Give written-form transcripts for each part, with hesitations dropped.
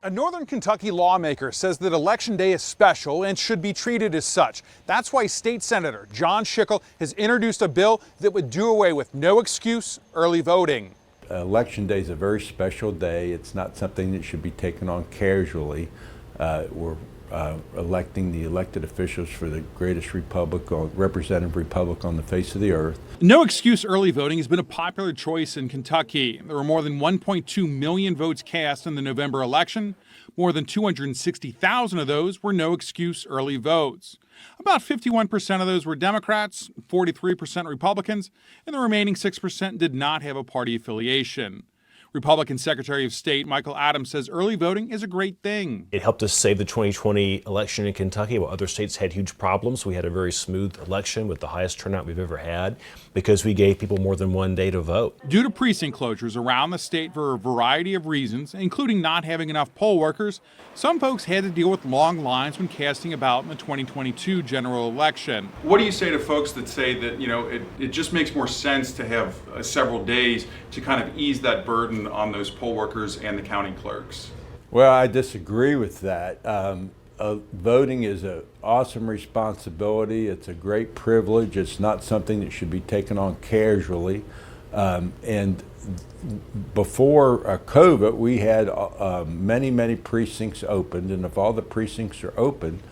A Northern Kentucky lawmaker says that Election Day is special and should be treated as such. That's why State Senator John Schickel has introduced a bill that would do away with no excuse early voting. Election Day is a very special day. It's not something that should be taken on casually. We're electing the elected officials for the greatest representative republic on the face of the earth. No excuse early voting has been a popular choice in Kentucky. There were more than 1.2 million votes cast in the November election. More than 260,000 of those were no excuse early votes. About 51% of those were Democrats, 43% Republicans, and the remaining 6% did not have a party affiliation. Republican Secretary of State Michael Adams says early voting is a great thing. It helped us save the 2020 election in Kentucky while other states had huge problems. We had a very smooth election with the highest turnout we've ever had because we gave people more than one day to vote. Due to precinct closures around the state for a variety of reasons, including not having enough poll workers, some folks had to deal with long lines when casting a ballot in the 2022 general election. What do you say to folks that say that, it just makes more sense to have several days to kind of ease that burden on those poll workers and the county clerks? Well, I disagree with that. Voting is an awesome responsibility. It's a great privilege. It's not something that should be taken on casually. And before COVID, we had many precincts opened, and if all the precincts are open,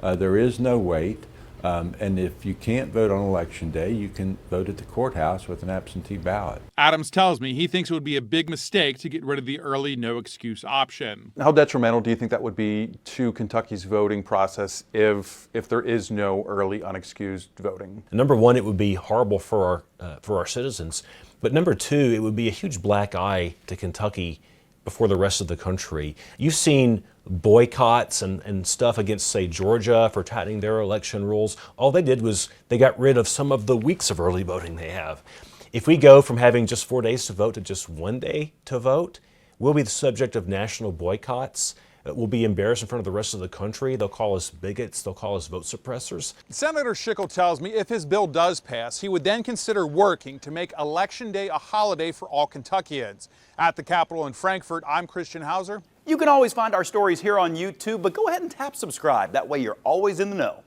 there is no wait. And if you can't vote on Election Day, you can vote at the courthouse with an absentee ballot. Adams tells me he thinks it would be a big mistake to get rid of the early no excuse option. How detrimental do you think that would be to Kentucky's voting process if there is no early unexcused voting? Number one, it would be horrible for our citizens. But number two, it would be a huge black eye to Kentucky before the rest of the country. You've seen boycotts and stuff against, say, Georgia for tightening their election rules. All they did was they got rid of some of the weeks of early voting they have. If we go from having just 4 days to vote to just 1 day to vote, we'll be the subject of national boycotts. We'll be embarrassed in front of the rest of the country. They'll call us bigots. They'll call us vote suppressors. Senator Schickel tells me if his bill does pass, he would then consider working to make Election Day a holiday for all Kentuckians. At the Capitol in Frankfort, I'm Christian Hauser. You can always find our stories here on YouTube, but go ahead and tap subscribe. That way you're always in the know.